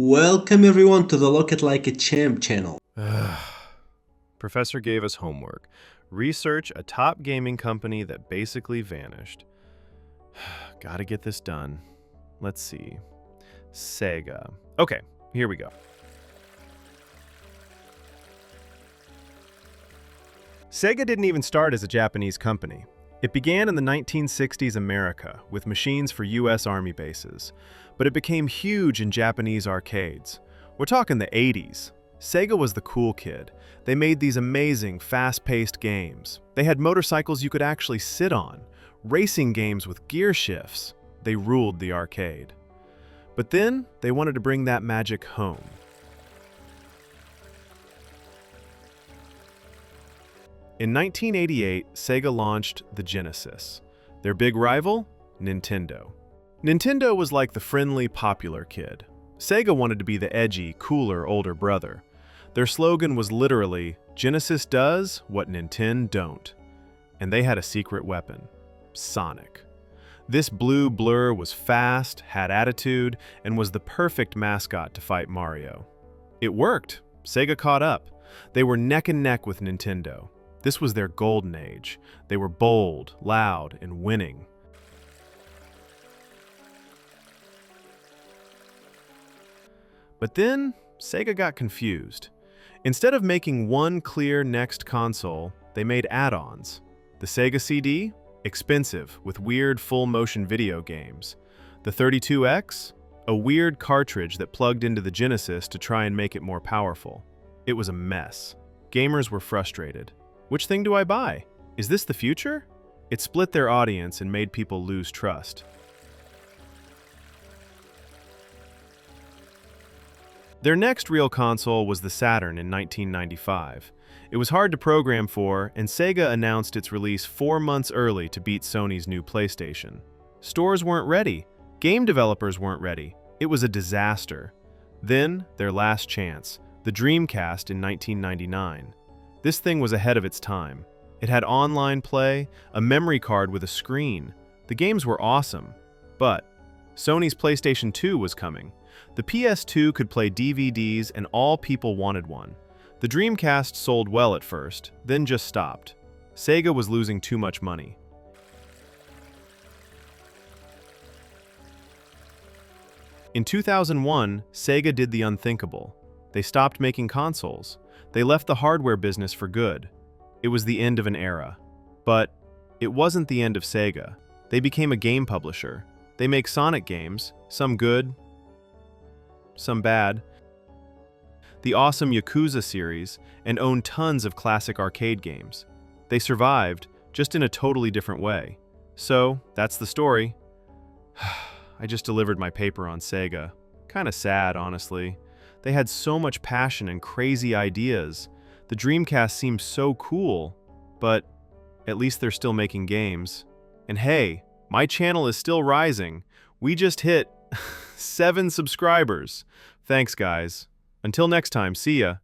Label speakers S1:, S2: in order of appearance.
S1: Welcome everyone to the Lockit Like A Champ channel.
S2: Professor gave us homework. Research a top gaming company that basically vanished. Gotta get this done. Let's see. Sega. Okay, here we go. Sega didn't even start as a Japanese company. It began in the 1960s America with machines for US Army bases, but it became huge in Japanese arcades. We're talking the 80s. Sega was the cool kid. They made these amazing, fast-paced games. They had motorcycles you could actually sit on, racing games with gear shifts. They ruled the arcade. But then, they wanted to bring that magic home. In 1988, Sega launched the Genesis. Their big rival? Nintendo. Nintendo was like the friendly, popular kid. Sega wanted to be the edgy, cooler older brother. Their slogan was literally, Genesis does what Nintendon't. And they had a secret weapon, Sonic. This blue blur was fast, had attitude, and was the perfect mascot to fight Mario. It worked. Sega caught up. They were neck and neck with Nintendo. This was their golden age. They were bold, loud, and winning. But then, Sega got confused. Instead of making one clear next console, they made add-ons. The Sega CD? Expensive, with weird full-motion video games. The 32X? A weird cartridge that plugged into the Genesis to try and make it more powerful. It was a mess. Gamers were frustrated. Which thing do I buy? Is this the future? It split their audience and made people lose trust. Their next real console was the Saturn in 1995. It was hard to program for, and Sega announced its release 4 months early to beat Sony's new PlayStation. Stores weren't ready. Game developers weren't ready. It was a disaster. Then, their last chance, the Dreamcast in 1999. This thing was ahead of its time. It had online play, a memory card with a screen. The games were awesome. But Sony's PlayStation 2 was coming. The PS2 could play DVDs and all people wanted one. The Dreamcast sold well at first, then just stopped. Sega was losing too much money. In 2001, Sega did the unthinkable. They stopped making consoles. They left the hardware business for good. It was the end of an era. But it wasn't the end of Sega. They became a game publisher. They make Sonic games, some good, some bad, the awesome Yakuza series, and own tons of classic arcade games. They survived, just in a totally different way. So, that's the story. I just delivered my paper on Sega. Kinda sad, honestly. They had so much passion and crazy ideas. The Dreamcast seems so cool, but at least they're still making games. And hey, my channel is still rising. We just hit 7 subscribers. Thanks, guys. Until next time, see ya.